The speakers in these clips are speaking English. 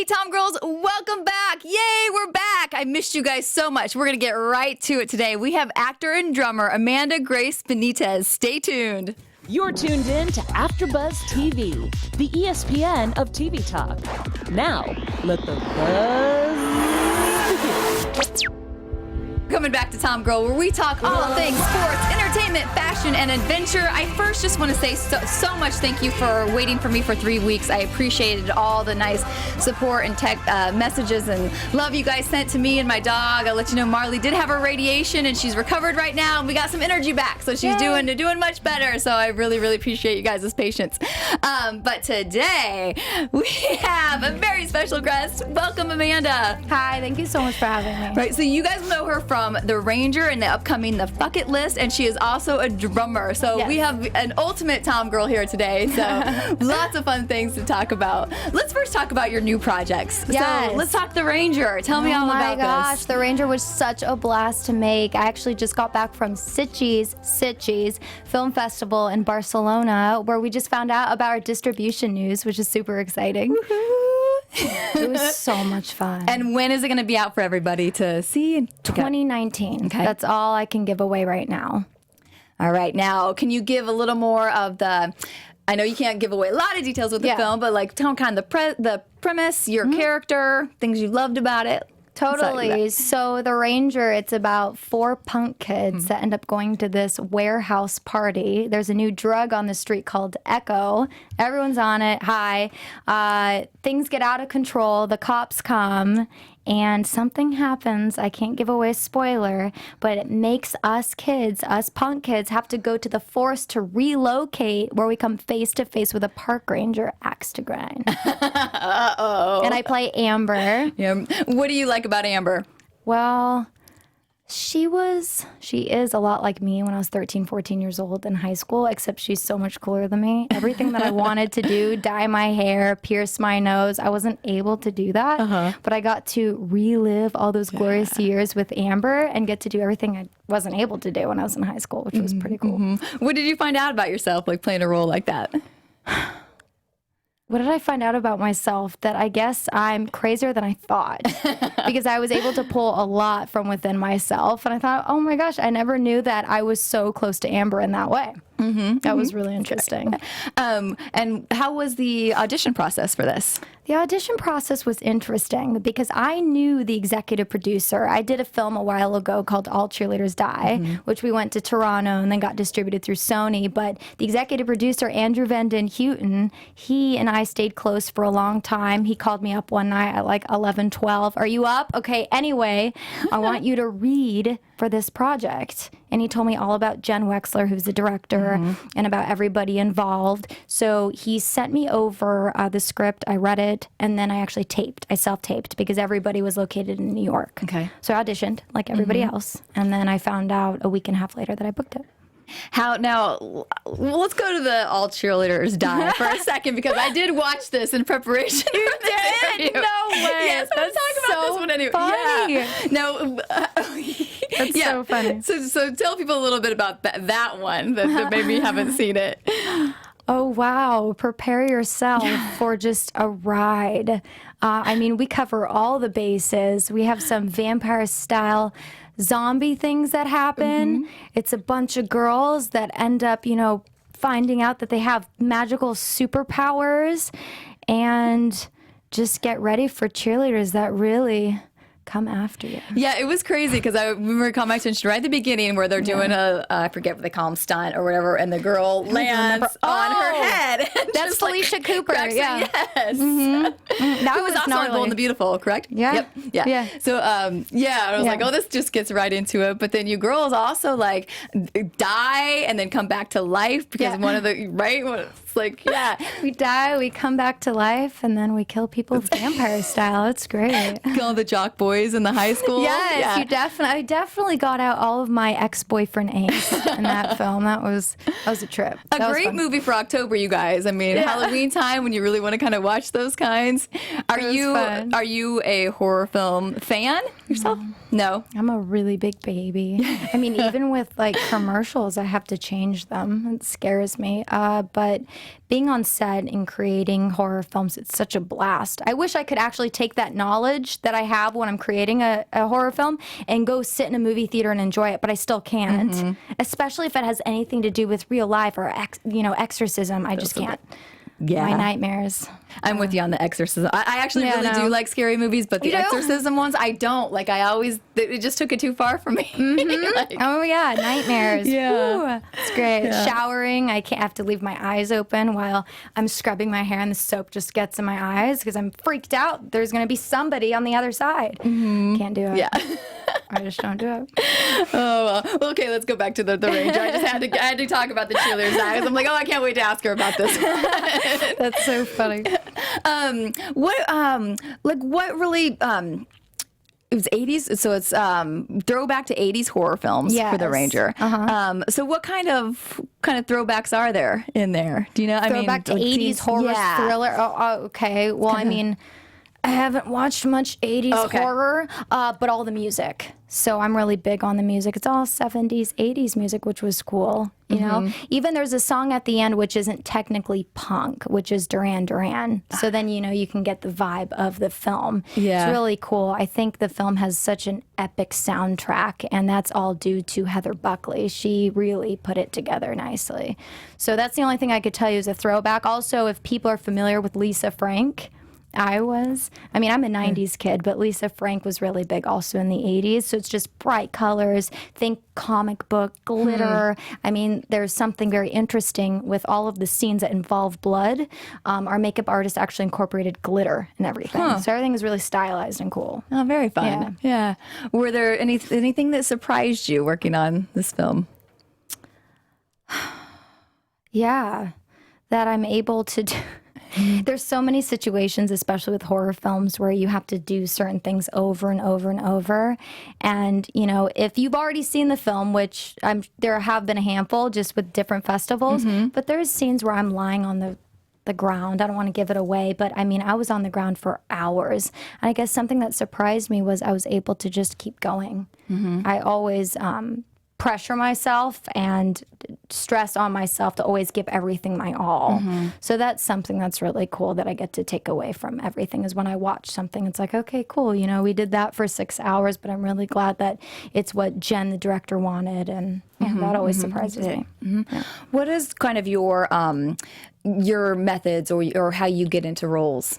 Hey, TomGirls, welcome back. Yay, we're back. I missed you guys so much. We're going to get right to it today. We have actor and drummer Amanda Grace Benitez. Stay tuned. You're tuned in to AfterBuzz TV, the ESPN of TV talk. Now, let the buzz begin. Coming back to TomGirl, where we talk all things sports, entertainment, fashion, and adventure. I first just want to say so much thank you for waiting for me for 3 weeks. I appreciated all the nice support and tech messages and love you guys sent to me and my dog. I'll let you know Marley did have her radiation and she's recovered right now, and we got some energy back, so she's doing much better. So I really appreciate you guys' patience. But today we have a very special guest. Welcome, Amanda. Hi, thank you so much for having me. Right, so you guys know her from The Ranger and the upcoming The Bucket List, and she is also a drummer. So we have an ultimate TomGirl here today. So lots of fun things to talk about. Let's first talk about your new projects. Yes. So let's talk The Ranger. Tell me all about this. Oh my gosh, The Ranger was such a blast to make. I actually just got back from Sitges Film Festival in Barcelona, where we just found out about our distribution news, which is super exciting. It was so much fun. And when is it going to be out for everybody to see? 2019. Okay. That's all I can give away right now. All right. Now, can you give a little more of the... I know you can't give away a lot of details with the film, but like tell kind of the premise, your character, things you loved about it. Totally. So The Ranger, it's about 4 punk kids that end up going to this warehouse party. There's a new drug on the street called Echo. Everyone's on it. Things get out of control. The cops come. And something happens. I can't give away a spoiler, but it makes us kids, us punk kids, have to go to the forest to relocate, where we come face to face with a park ranger, axe to grind. Uh-oh. And I play Amber. Yeah. What do you like about Amber? Well, she is a lot like me when I was 13, 14 years old in high school, except she's so much cooler than me. Everything that I wanted to do, dye my hair, pierce my nose, I wasn't able to do that. But I got to relive all those glorious years with Amber and get to do everything I wasn't able to do when I was in high school, which was pretty cool. What did you find out about yourself, like playing a role like that? What did I find out about myself? That I guess I'm crazier than I thought, because I was able to pull a lot from within myself. And I thought, oh my gosh, I never knew that I was so close to Amber in that way. That was really interesting. And how was the audition process for this? The audition process was interesting because I knew the executive producer. I did a film a while ago called All Cheerleaders Die, which we went to Toronto and then got distributed through Sony. But the executive producer, Andrew Van Den Houghton, he and I stayed close for a long time. He called me up one night at like 11, 12. Are you up? Okay, anyway, I want you to read for this project. And he told me all about Jen Wexler, who's the director, and about everybody involved. So he sent me over the script. I read it, and then I actually taped. I self-taped because everybody was located in New York. Okay. So I auditioned like everybody else. And then I found out a week and a half later that I booked it. Let's go to the All Cheerleaders Die for a second, because I did watch this in preparation. You did? No way. Yes, let's talk about this one anyway. Funny. Yeah. No, That's so funny. So tell people a little bit about that one that maybe haven't seen it. Oh, wow. Prepare yourself for just a ride. I mean, we cover all the bases. We have some vampire-style zombie things that happen. It's a bunch of girls that end up, finding out that they have magical superpowers, and just get ready for cheerleaders that really come after you. Yeah, it was crazy because I remember Comic Extension right at the beginning where they're doing I forget what they call them, stunt or whatever, and the girl lands on her head. That's Felicia Cooper. Yes. That was also on Bold and the Beautiful, correct? Yeah. Yep. Yeah. So, I was like, oh, this just gets right into it. But then you girls also like die and then come back to life because one of the, right? It's like, we die, we come back to life, and then we kill people vampire style. It's great. Kill the jock boys in the high school. Yes, I definitely got out all of my ex-boyfriend angst in that film. That was a trip. A great movie for October, you guys. I mean, Halloween time when you really want to kind of watch those kinds. Are you a horror film fan yourself? No. I'm a really big baby. I mean, even with like commercials, I have to change them. It scares me. But being on set and creating horror films, it's such a blast. I wish I could actually take that knowledge that I have when I'm creating a horror film and go sit in a movie theater and enjoy it, but I still can't. Especially if it has anything to do with real life or exorcism. I just can't. Yeah. My nightmares. I'm with you on the exorcism. I actually really do like scary movies, but the exorcism ones, I don't. Like, it just took it too far for me. Like, oh, yeah, nightmares. Yeah. Ooh, it's great. Yeah. Showering, I can't have to leave my eyes open while I'm scrubbing my hair and the soap just gets in my eyes because I'm freaked out. There's going to be somebody on the other side. Can't do it. Yeah. I just don't do it. Oh, well, okay, let's go back to the Ranger. I had to talk about the cheerleader's eyes. I'm like, I can't wait to ask her about this. That's so funny. What really, it was 80s, so it's throwback to 80s horror films for the Ranger. So what kind of throwbacks are there in there? Do you know? Throwback to 80s horror thriller? Oh, okay. Well, I mean, I haven't watched much 80s horror, but all the music. So I'm really big on the music. It's all 70s, 80s music, which was cool. You know, even there's a song at the end which isn't technically punk, which is Duran Duran. So then, you can get the vibe of the film. Yeah. It's really cool. I think the film has such an epic soundtrack, and that's all due to Heather Buckley. She really put it together nicely. So that's the only thing I could tell you is a throwback. Also, if people are familiar with Lisa Frank, I'm a 90s kid, but Lisa Frank was really big also in the 80s. So it's just bright colors, think comic book, glitter. I mean, there's something very interesting with all of the scenes that involve blood. Our makeup artist actually incorporated glitter and everything. So everything is really stylized and cool. Oh, very fun. Yeah. Were there anything that surprised you working on this film? Yeah, that I'm able to do. There's so many situations, especially with horror films, where you have to do certain things over and over and over. And, if you've already seen the film, which there have been a handful just with different festivals, but there's scenes where I'm lying on the ground. I don't want to give it away, but I was on the ground for hours. And I guess something that surprised me was I was able to just keep going. I always pressure myself and stress on myself to always give everything my all. So that's something that's really cool that I get to take away from everything is when I watch something, it's like, okay, cool. We did that for 6 hours, but I'm really glad that it's what Jen, the director, wanted. And that always surprises me. Yeah. What is kind of your methods or how you get into roles?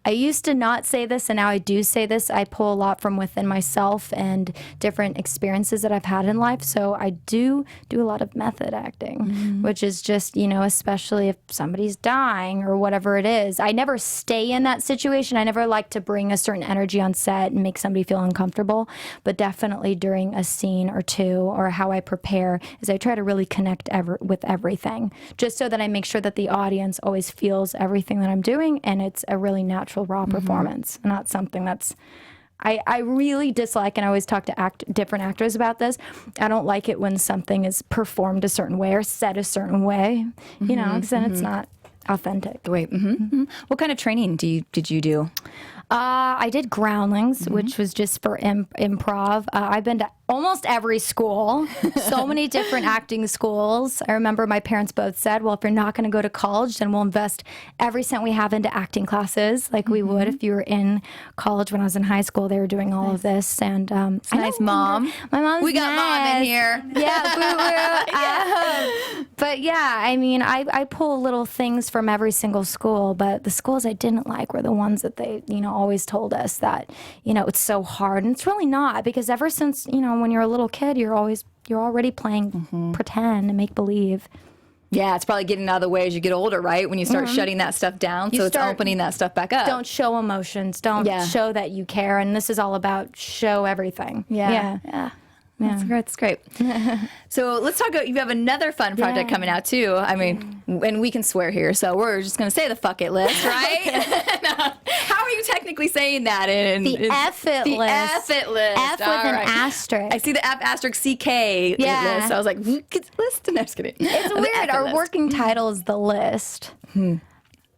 I used to not say this, and now I do say this. I pull a lot from within myself and different experiences that I've had in life. So I do a lot of method acting, which is just, especially if somebody's dying or whatever it is. I never stay in that situation. I never like to bring a certain energy on set and make somebody feel uncomfortable. But definitely during a scene or two, or how I prepare, is I try to really connect with everything, just so that I make sure that the audience always feels everything that I'm doing, and it's a really natural raw performance, and not something that's I really dislike, and I always talk to different actors about this. I don't like it when something is performed a certain way or said a certain way, because then it's not authentic. Wait, what kind of training did you do? I did Groundlings, which was just for improv. I've been to almost every school, so many different acting schools. I remember my parents both said, well, if you're not going to go to college, then we'll invest every cent we have into acting classes, like we would if you were in college. When I was in high school, they were doing all of this. And nice, Mom. My mom's We got Mom in here. Yeah, but yeah, I pull little things from every single school, but the schools I didn't like were the ones that they, always told us that, it's so hard. And it's really not, because ever since, when you're a little kid, you're already playing pretend and make believe. Yeah, it's probably getting out of the way as you get older, right? When you start shutting that stuff down, it's opening that stuff back up. Don't show emotions. Don't show that you care. And this is all about show everything. Yeah. That's great. So let's talk about, you have another fun project coming out too. And we can swear here, so we're just going to say the fuck it list, right? How are you technically saying that? The F it list. The F it list. F with an asterisk. I see the F asterisk CK list. So I was like, list? No, just kidding. It's weird. Our working title is The List.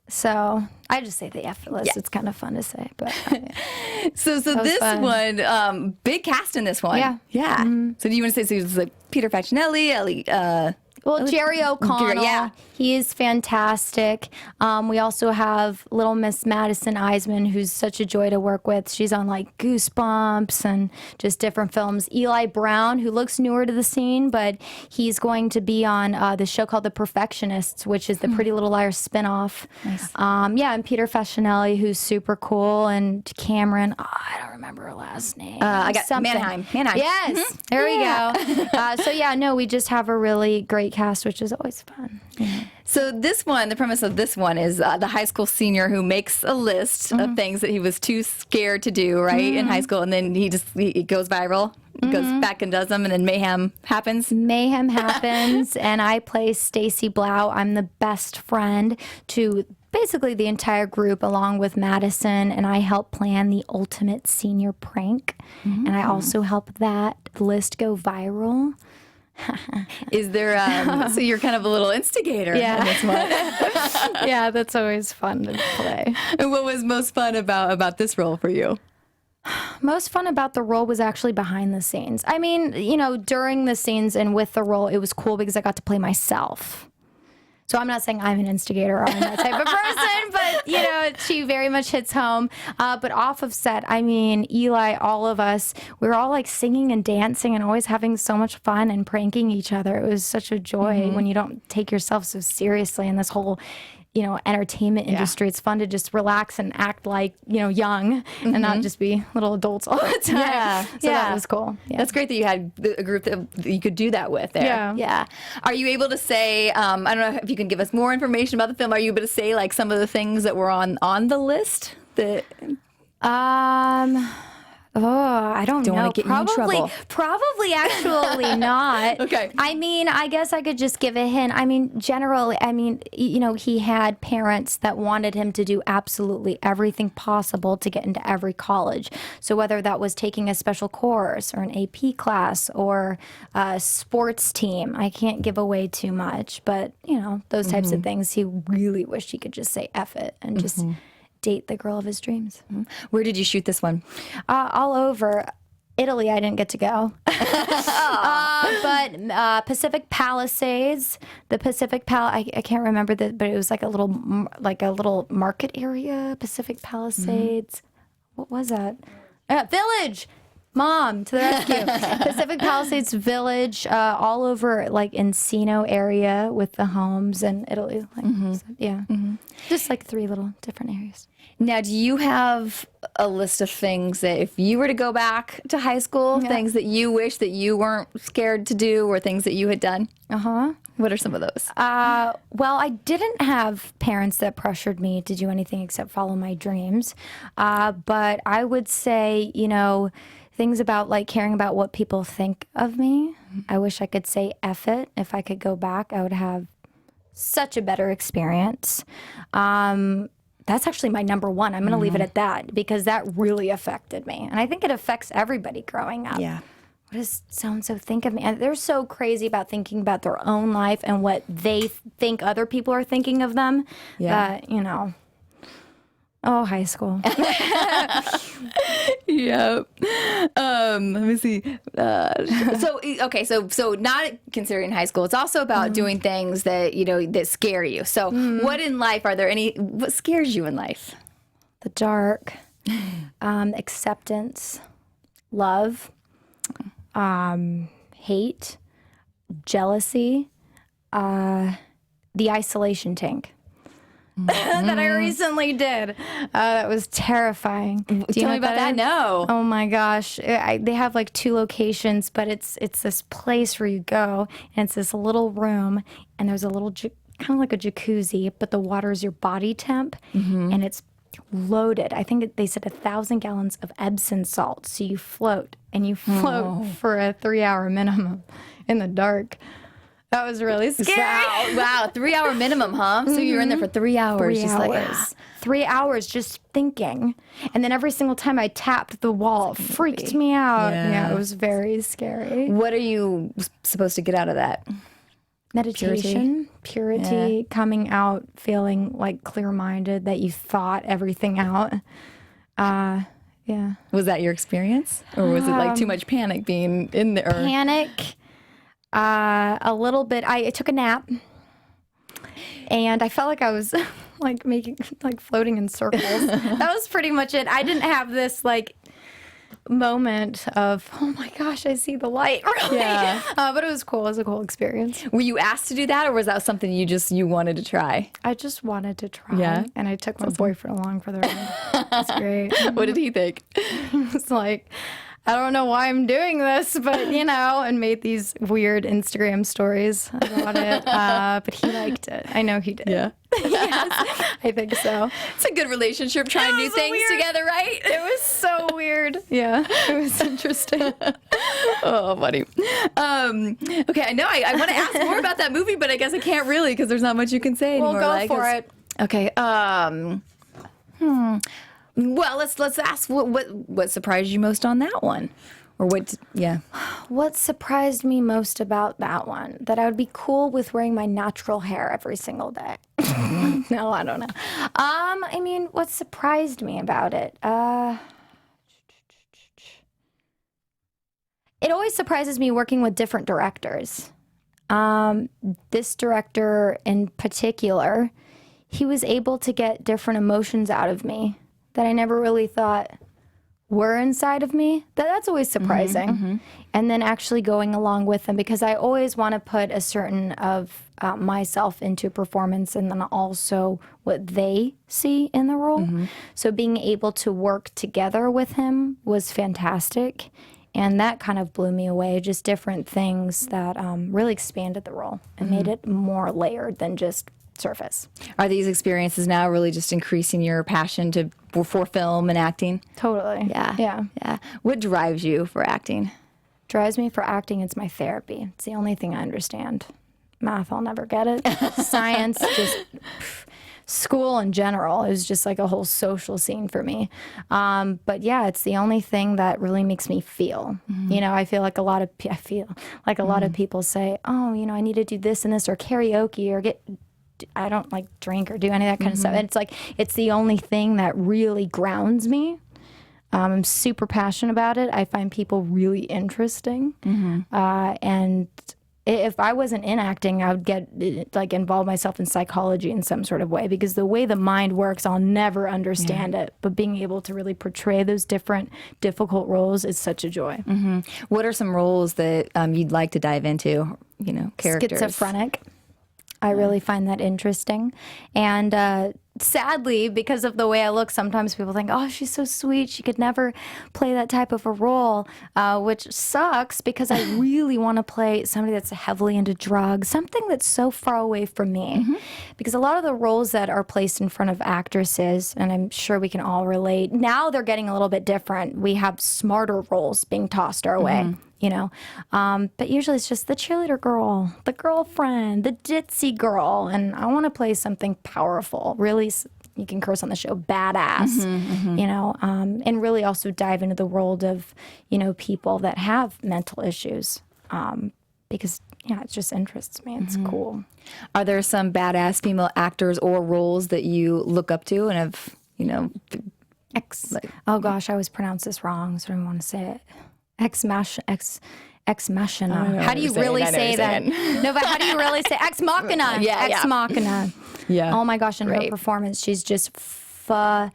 So I just say the effortless. Yeah. It's kind of fun to say, but so this fun. One, big cast in this one. Yeah. Mm-hmm. So do you want to say, so it was like Peter Facinelli, Ellie, Jerry O'Connell, yeah. He is fantastic. We also have little Miss Madison Eisman, who's such a joy to work with. She's on like Goosebumps and just different films. Eli Brown, who looks newer to the scene, but he's going to be on the show called The Perfectionists, which is the Pretty Little Liars spinoff. Nice. And Peter Facinelli, who's super cool, and Cameron. I don't remember her last name. I got something. Mannheim. Yes, there we go. We just have a really great cast, which is always fun. Mm-hmm. So this one, the premise of this one is the high school senior who makes a list of things that he was too scared to do, right, in high school, and then he goes viral, goes back and does them, and then mayhem happens. Mayhem happens, and I play Stacy Blau. I'm the best friend to basically the entire group, along with Madison, and I help plan the ultimate senior prank, and I also help that list go viral. Is there, so you're kind of a little instigator in this one. Yeah, that's always fun to play. And what was most fun about this role for you? Most fun about the role was actually behind the scenes. I mean, during the scenes and with the role, it was cool because I got to play myself. So I'm not saying I'm an instigator or I'm that type of person, but, she very much hits home. But off of set, I mean, Eli, all of us, we were all like singing and dancing and always having so much fun and pranking each other. It was such a joy when you don't take yourself so seriously in this whole, entertainment industry. It's fun to just relax and act like, young and not just be little adults all the time. Yeah. So that was cool. Yeah. That's great that you had a group that you could do that with there. Yeah. Are you able to say, I don't know if you can give us more information about the film. Are you able to say like some of the things that were on the list? I don't know. Want to get you in trouble. Probably actually not. Okay. I mean, I guess I could just give a hint. I mean, generally, he had parents that wanted him to do absolutely everything possible to get into every college. So whether that was taking a special course or an AP class or a sports team, I can't give away too much. But, those types of things, he really wished he could just say F it and just date the girl of his dreams. Where did you shoot this one? All over. Italy, I didn't get to go. But Pacific Palisades, I can't remember but it was like a little market area. Pacific Palisades. What was that? Village. Mom, to the rescue. Pacific Palisades Village, all over like Encino area with the homes in Italy. Just like 3 little different areas. Now, do you have a list of things that if you were to go back to high school, things that you wish that you weren't scared to do or things that you had done? What are some of those? Well, I didn't have parents that pressured me to do anything except follow my dreams. But I would say, things about like caring about what people think of me. I wish I could say F it. If I could go back, I would have such a better experience. That's actually my number one. I'm going to leave it at that because that really affected me. And I think it affects everybody growing up. Yeah. What does so-and-so think of me? And they're so crazy about thinking about their own life and what they think other people are thinking of them that, high school. Yep. Let me see. So not considering high school, it's also about doing things that, that scare you. So what in life, what scares you in life? The dark, acceptance, love, hate, jealousy, the isolation tank. That I recently did. That was terrifying. Tell me about that. No. Oh my gosh. They have like 2 locations, but it's this place where you go, and it's this little room, and there's a little kind of like a jacuzzi, but the water is your body temp, and it's loaded. I think they said 1,000 gallons of Epsom salt. So you float, and you float for a 3-hour minimum in the dark. That was really scary. Wow. 3-hour minimum, huh? So you were in there for 3 hours. 3 hours. 3 hours just thinking. And then every single time I tapped the wall, it freaked me out. Yeah, it was very scary. What are you supposed to get out of that? meditation, purity, coming out feeling like clear-minded, that you thought everything out. Yeah. Was that your experience? Or was it like too much panic being in there? Panic, a little bit. I took a nap, and I felt like I was like floating in circles. That was pretty much it. I didn't have this like moment of, oh my gosh, I see the light, really. Yeah. But it was cool. It was a cool experience. Were you asked to do that, or was that something you wanted to try? I just wanted to try. Yeah. And I took my boyfriend along for the ride. That's great. What did he think? He was like, I don't know why I'm doing this, but and made these weird Instagram stories about it. But he liked it. I know he did. Yeah. Yes, I think so. It's a good relationship, trying new things together, right? It was so weird. Yeah, it was interesting. Oh, funny. Okay, I know I want to ask more about that movie, but I guess I can't really because there's not much you can say anymore. Well, go for it. Okay. Well, let's ask what surprised you most on that one, or what? Yeah. What surprised me most about that one? That I would be cool with wearing my natural hair every single day. No, I don't know. I mean, what surprised me about it? It always surprises me working with different directors. This director in particular, he was able to get different emotions out of me that I never really thought were inside of me. That's always surprising. And then actually going along with them, because I always want to put a certain of myself into a performance, and then also what they see in the role. So being able to work together with him was fantastic. And that kind of blew me away, just different things that really expanded the role and made it more layered than just surface. Are these experiences now really just increasing your passion for film and acting? Totally. Yeah. What drives you for acting? Drives me for acting, it's my therapy. It's the only thing I understand. Math, I'll never get it. Science, just school in general is just like a whole social scene for me. But yeah, it's the only thing that really makes me feel. I feel like a lot of people say, oh, I need to do this and this, or karaoke, or I don't like drink or do any of that kind of stuff. And it's like, it's the only thing that really grounds me. I'm super passionate about it. I find people really interesting. And if I wasn't in acting, I would get involve myself in psychology in some sort of way, because the way the mind works, I'll never understand it. But being able to really portray those different difficult roles is such a joy. What are some roles that you'd like to dive into? Characters. Schizophrenic. I really find that interesting. And sadly, because of the way I look, sometimes people think, oh, she's so sweet, she could never play that type of a role, which sucks, because I really want to play somebody that's heavily into drugs, something that's so far away from me. Because a lot of the roles that are placed in front of actresses, and I'm sure we can all relate, now they're getting a little bit different. We have smarter roles being tossed our way. But usually it's just the cheerleader girl, the girlfriend, the ditzy girl, and I want to play something powerful, really, you can curse on the show, badass, and really also dive into the world of, people that have mental issues, because, it just interests me. It's cool. Are there some badass female actors or roles that you look up to and have, oh gosh, I always pronounce this wrong, so I don't want to say it. Ex machina. How do you really say that? No, but how do you really say ex machina? Ex machina. Yeah. Oh my gosh, in her performance, she's just phenomenal.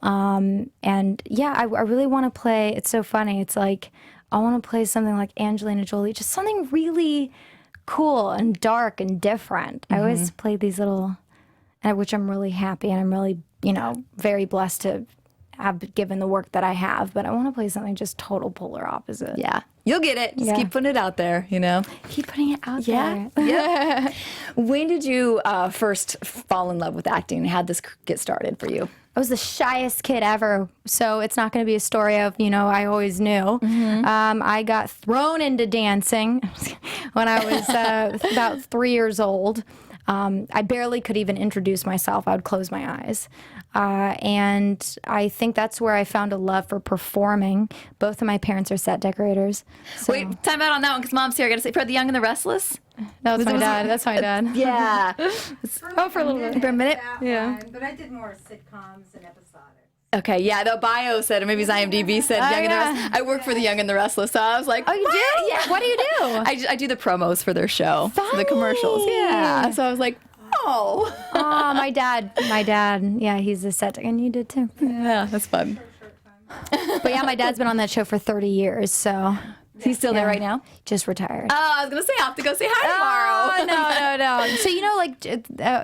And yeah, I really want to play. It's so funny. It's like I want to play something like Angelina Jolie, just something really cool and dark and different. I always play these little, which I'm really happy, and I'm really very blessed to have given the work that I have, but I want to play something just total polar opposite. Yeah. You'll get it. Just keep putting it out there, Keep putting it out there. Yeah. When did you first fall in love with acting? How did this get started for you? I was the shyest kid ever, so it's not going to be a story of, I always knew. I got thrown into dancing when I was about 3 years old. I barely could even introduce myself. I would close my eyes. And I think that's where I found a love for performing. Both of my parents are set decorators. So. Wait, time out on that one, because Mom's here. I got to say, for The Young and the Restless? That's my dad. That's my dad. Yeah. For a little bit. For a minute? Yeah. But I did more sitcoms and episodic. Okay, yeah, the bio said, or maybe his IMDb said Young and the Restless. I work for the Young and the Restless, so I was like, Oh, you do? Yeah. What do you do? I do the promos for their show, Funny. the commercials. Yeah, so I was like, oh. Oh, my dad. Yeah, he's a set, and you did too. Yeah, that's fun. But yeah, my dad's been on that show for 30 years, so. He's still there right now? Just retired. Oh, I was going to say, I'll have to go say hi tomorrow. No. So,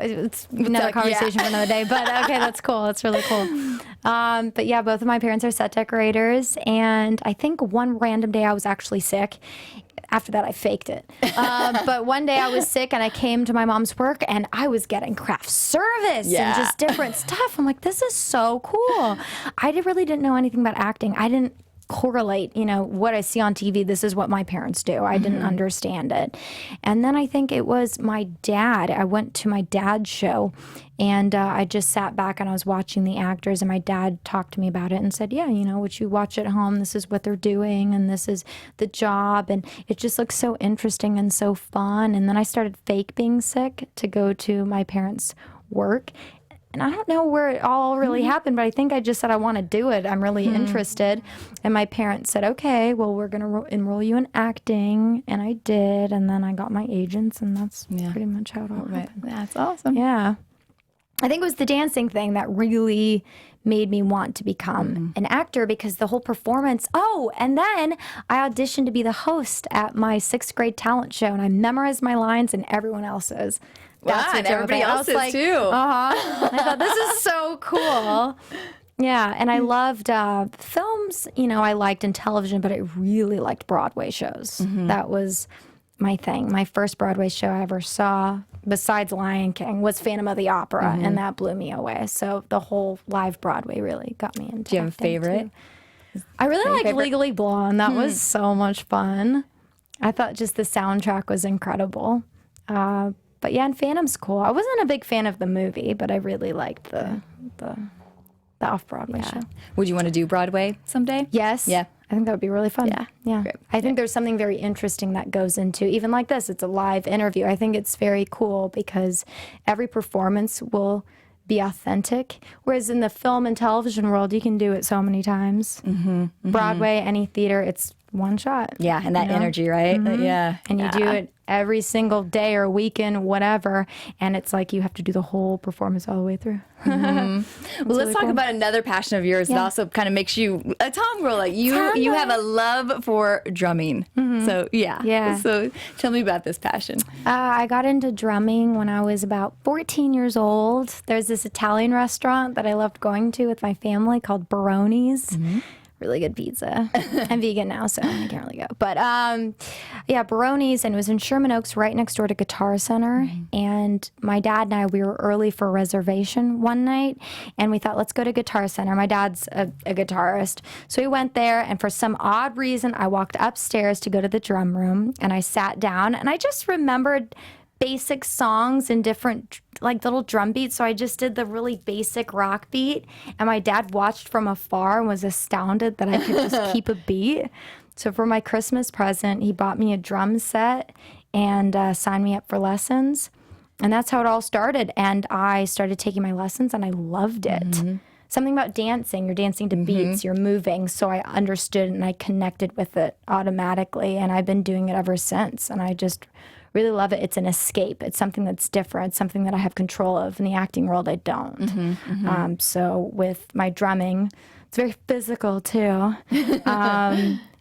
it's another conversation for another day, but okay, that's cool. That's really cool. But yeah, both of my parents are set decorators, and I think one random day I was actually sick. After that, I faked it. But one day I was sick, and I came to my mom's work, and I was getting craft service and just different stuff. I'm like, this is so cool. I really didn't know anything about acting. I didn't correlate, what I see on TV. This is what my parents do. I didn't understand it. And then I think it was my dad. I went to my dad's show, and I just sat back and I was watching the actors, and my dad talked to me about it and said, yeah, what you watch at home, this is what they're doing, and this is the job, and it just looks so interesting and so fun. And then I started fake being sick to go to my parents' work. And I don't know where it all really happened, but I think I just said, I want to do it. I'm really interested. And my parents said, okay, well, we're going to enroll you in acting. And I did. And then I got my agents, and that's pretty much how it all happened. That's awesome. Yeah. I think it was the dancing thing that really made me want to become an actor, because the whole performance. Oh, and then I auditioned to be the host at my 6th grade talent show, and I memorized my lines and everyone else's. Wow, and everybody else's too. I thought, this is so cool. Yeah, and I loved films, I liked in television, but I really liked Broadway shows. That was my thing. My first Broadway show I ever saw, besides Lion King, was Phantom of the Opera, and that blew me away. So the whole live Broadway really got me into Do you have a favorite? Too. I really liked Legally Blonde. That was so much fun. I thought just the soundtrack was incredible. But yeah, and Phantom's cool. I wasn't a big fan of the movie, but I really liked the off-Broadway show. Would you want to do Broadway someday? Yes. Yeah. I think that would be really fun. Yeah. Great. I think there's something very interesting that goes into, even like this, it's a live interview. I think it's very cool because every performance will be authentic. Whereas in the film and television world, you can do it so many times. Broadway, any theater, it's one shot. Yeah, and that energy, right? Yeah. And you do it every single day or weekend, whatever, and it's like you have to do the whole performance all the way through. Well, let's talk about another passion of yours that also kind of makes you a tomgirl. Like you have a love for drumming. So yeah. So tell me about this passion. I got into drumming when I was about 14 years old. There's this Italian restaurant that I loved going to with my family called Baroni's. Really good pizza. I'm vegan now, so I can't really go. But Baroni's, and it was in Sherman Oaks, right next door to Guitar Center. And my dad and I, we were early for a reservation one night, and we thought, let's go to Guitar Center. My dad's a guitarist. So we went there, and for some odd reason, I walked upstairs to go to the drum room, and I sat down, and I just remembered basic songs and different like little drum beats. So I just did the really basic rock beat, and my dad watched from afar and was astounded that I could just keep a beat. So for my Christmas present, he bought me a drum set and signed me up for lessons. And that's how it all started. And I started taking my lessons, and I loved it. Something about dancing, you're dancing to beats, you're moving. So I understood and I connected with it automatically. And I've been doing it ever since. And I just really love it. It's an escape. It's something that's different, something that I have control of. In the acting world, I don't. So with my drumming, it's very physical too.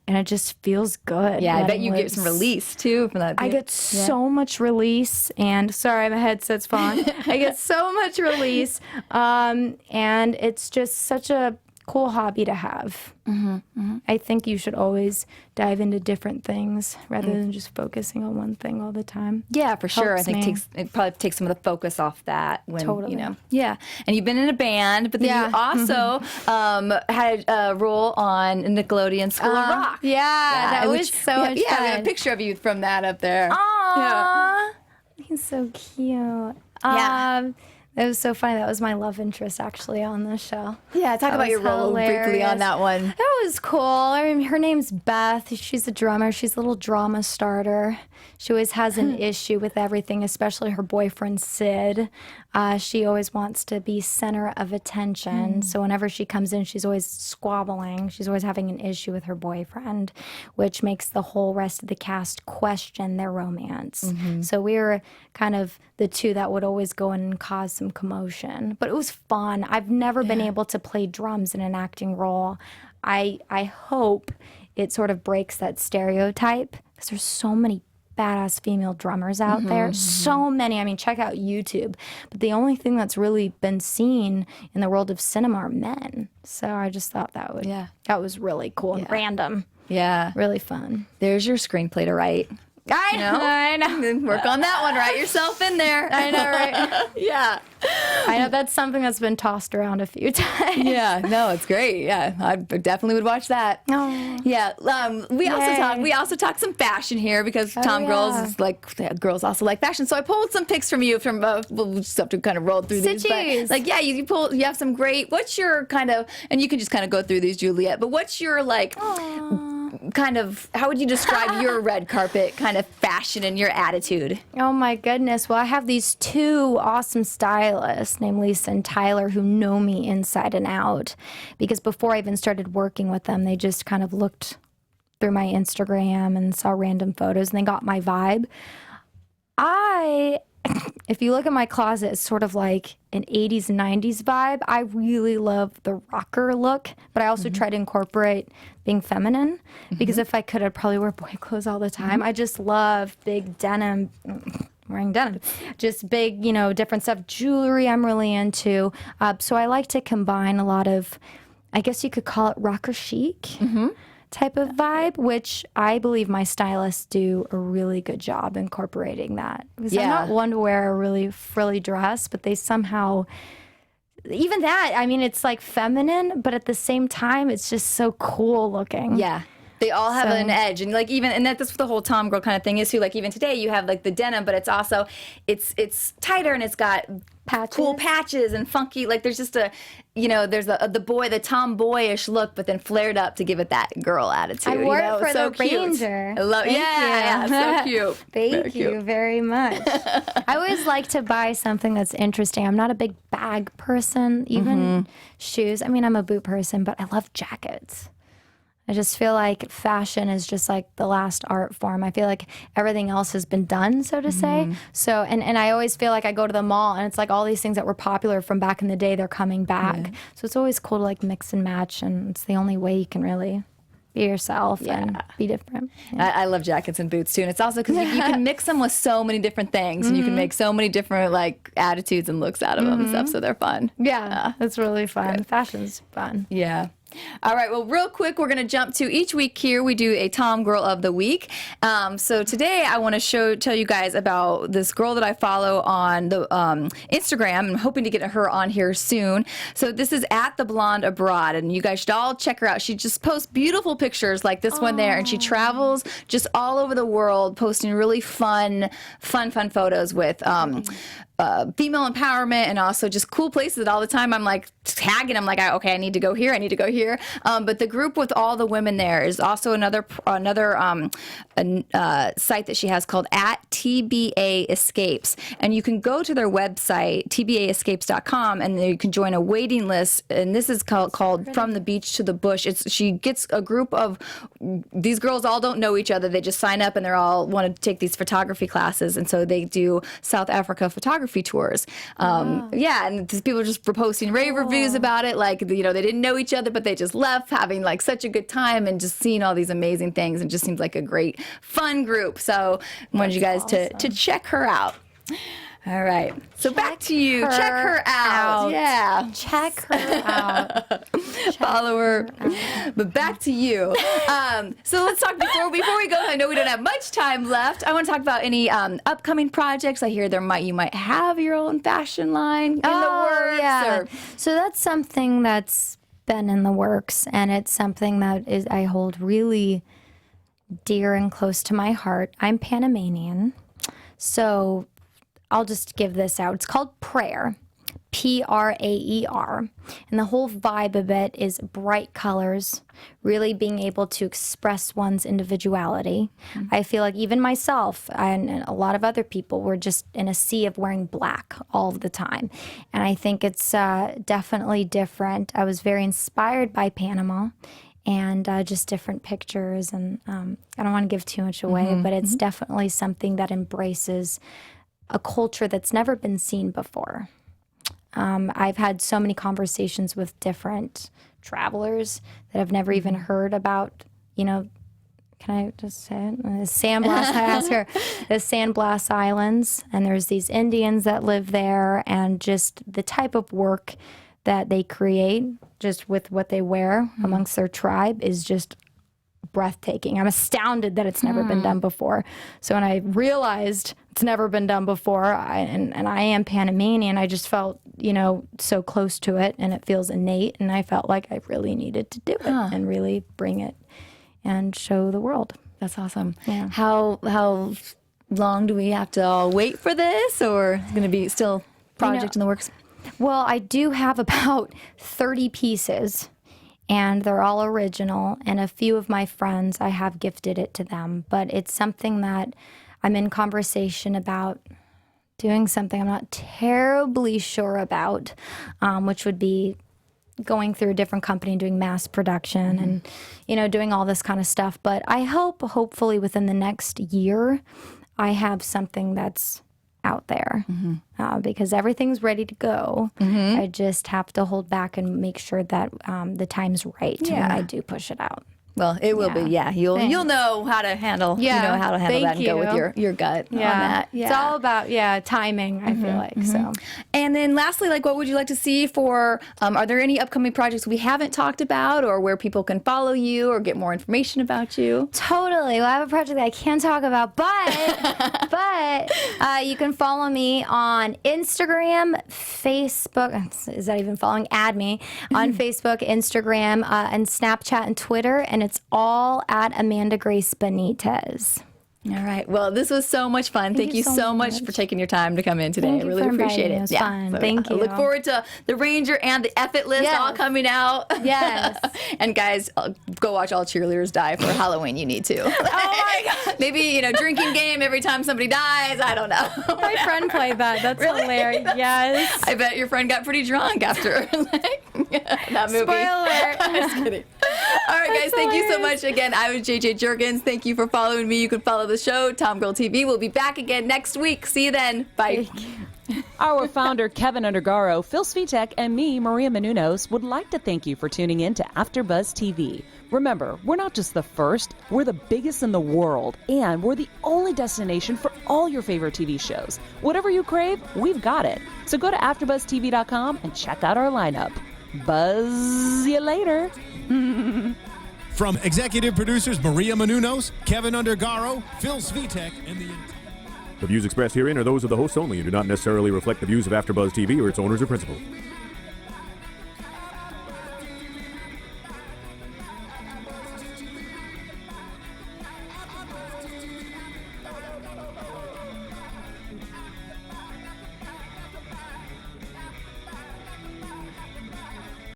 And it just feels good. Yeah, I bet you get some release too from that. I get so much release, and sorry, my headset's falling. I get so much release, and it's just such a cool hobby to have. I think you should always dive into different things rather than just focusing on one thing all the time. Yeah, for sure. Helps I think me. it probably takes some of the focus off that when Totally. Yeah, and you've been in a band, but then you also had a role on Nickelodeon School of Rock. Yeah, that was so much fun. Yeah, we have a picture of you from that up there. Aww, he's so cute. Yeah. It was so funny. That was my love interest actually on the show. Yeah, talk about your role briefly on that one. That was cool. I mean, her name's Beth. She's a drummer. She's a little drama starter. She always has an issue with everything, especially her boyfriend, Sid. She always wants to be center of attention. So whenever she comes in, she's always squabbling. She's always having an issue with her boyfriend, which makes the whole rest of the cast question their romance. So we were kind of the two that would always go in and cause some commotion. But it was fun. I've never been able to play drums in an acting role. I hope it sort of breaks that stereotype because there's so many badass female drummers out there. So many. I mean, check out YouTube. But the only thing that's really been seen in the world of cinema are men. So I just thought that was really cool and random. Yeah. Really fun. There's your screenplay to write. I know. Work on that one. Write yourself in there. I know, right? Yeah. I know that's something that's been tossed around a few times. Yeah, no, it's great. Yeah, I definitely would watch that. Oh. Yeah, we also talk some fashion here because TomGirl is like girls also like fashion. So I pulled some pics from you from we'll just have to kind of roll through these. But like you have some great. What's your kind of, and you can just kind of go through these, Juliet. But what's your like kind of, how would you describe your red carpet kind of fashion and your attitude? Oh my goodness. Well, I have these two awesome stylists named Lisa and Tyler who know me inside and out. Because before I even started working with them, they just kind of looked through my Instagram and saw random photos and they got my vibe. If you look at my closet, it's sort of like an 80s and 90s vibe. I really love the rocker look, but I also try to incorporate being feminine because if I could, I'd probably wear boy clothes all the time. I just love big denim, wearing denim, just big, different stuff. Jewelry I'm really into. So I like to combine a lot of, I guess you could call it rocker chic. Type of vibe, which I believe my stylists do a really good job incorporating that. Because I'm not one to wear a really frilly dress, but they somehow, even that, I mean, it's like feminine, but at the same time, it's just so cool looking. Yeah. They all have an edge, and like and that's what the whole TomGirl kind of thing is too. Like even today, you have like the denim, but it's also it's tighter and it's got cool patches and funky. Like there's just there's the tomboyish look, but then flared up to give it that girl attitude. I wore it for so the cute. Ranger. I love, so cute. Thank you very much. I always like to buy something that's interesting. I'm not a big bag person, even shoes. I mean, I'm a boot person, but I love jackets. I just feel like fashion is just like the last art form. I feel like everything else has been done, so to say. So, and I always feel like I go to the mall and it's like all these things that were popular from back in the day, they're coming back. So it's always cool to like mix and match, and it's the only way you can really be yourself and be different. I love jackets and boots too, and it's also because you can mix them with so many different things, and you can make so many different like attitudes and looks out of them and stuff. So they're fun. Yeah, it's really fun. Good. Fashion's fun. Yeah. All right, well, real quick, we're going to jump to each week here. We do a TomGirl of the week. So today I want to tell you guys about this girl that I follow on the Instagram. I'm hoping to get her on here soon. So this is @theblondeabroad, and you guys should all check her out. She just posts beautiful pictures like this one there, and she travels just all over the world posting really fun photos with female empowerment and also just cool places that all the time I'm like tagging them like, okay, I need to go here, I need to go here. But the group with all the women there is also another site that she has called @TBA Escapes. And you can go to their website, tbaescapes.com, and you can join a waiting list. And this is called From the Beach to the Bush. She gets a group of, these girls all don't know each other. They just sign up and they're all want to take these photography classes. And so they do South Africa photography tours. And these people are just posting rave reviews about it. Like, they didn't know each other, but they just left having like such a good time and just seeing all these amazing things. And just seems like a great, fun group. So I wanted you guys to check her out. All right. So back to you. Check her out. Yeah. Check her out. Follow her. But back to you. So let's talk before we go. I know we don't have much time left. I want to talk about any upcoming projects. I hear you might have your own fashion line in the works. Yeah. So that's something that's been in the works, and it's something that I hold really dear and close to my heart. I'm Panamanian, so I'll just give this out. It's called Prayer. Praer. And the whole vibe of it is bright colors, really being able to express one's individuality. I feel like even myself and a lot of other people were just in a sea of wearing black all of the time. And I think it's definitely different. I was very inspired by Panama and just different pictures. And I don't want to give too much away, but it's definitely something that embraces a culture that's never been seen before. I've had so many conversations with different travelers that I've never even heard about, you know, can I just say it? The Sandblast Islands, and there's these Indians that live there, and just the type of work that they create just with what they wear amongst their tribe is just breathtaking. I'm astounded that it's never been done before. So when I realized it's never been done before, and I am Panamanian, I just felt, you know, so close to it, and it feels innate, and I felt like I really needed to do it and really bring it and show the world. That's awesome. Yeah. How long do we have to all wait for this, or is it going to be still project in the works? Well, I do have about 30 pieces, and they're all original, and a few of my friends, I have gifted it to them, but it's something that I'm in conversation about doing something I'm not terribly sure about, which would be going through a different company and doing mass production and, you know, doing all this kind of stuff. But I hope, hopefully within the next year, I have something that's out there because everything's ready to go. I just have to hold back and make sure that the time's right when I do push it out. Well, it will be. Yeah, you'll know how to handle. Yeah. You know how to handle that and go with your gut on that. It's all about timing. I feel like so. And then lastly, like, what would you like to see for? Are there any upcoming projects we haven't talked about, or where people can follow you or get more information about you? Totally. Well, I have a project that I can't talk about, but you can follow me on Instagram, Facebook. Is that even following? Add me on Facebook, Instagram, and Snapchat and Twitter, and it's all at Amanda Grace Benitez. All right. Well, this was so much fun. Thank you so much for taking your time to come in today. I really appreciate it. It was fun. Thank you. I look forward to The Ranger and The F It List all coming out. Yes. And guys, go watch All Cheerleaders Die for Halloween. You need to. Oh my God. Maybe, you know, drinking game every time somebody dies. I don't know. My friend played that. That's hilarious. Yes. I bet your friend got pretty drunk after that movie. Spoiler. I'm just kidding. All right, guys. Thank you so much. Again, I was JJ Jurgens. Thank you for following me. You can follow the show, TomGirl TV. We'll be back again next week. See you then. Bye. Our founder, Keven Undergaro, Phil Svitek, and me, Maria Menounos, would like to thank you for tuning in to AfterBuzz TV. Remember, we're not just the first, we're the biggest in the world, and we're the only destination for all your favorite TV shows. Whatever you crave, we've got it. So go to AfterBuzzTV.com and check out our lineup. Buzz you later. From executive producers Maria Menounos, Keven Undergaro, Phil Svitek, and the views expressed herein are those of the hosts only and do not necessarily reflect the views of AfterBuzz TV or its owners or principals.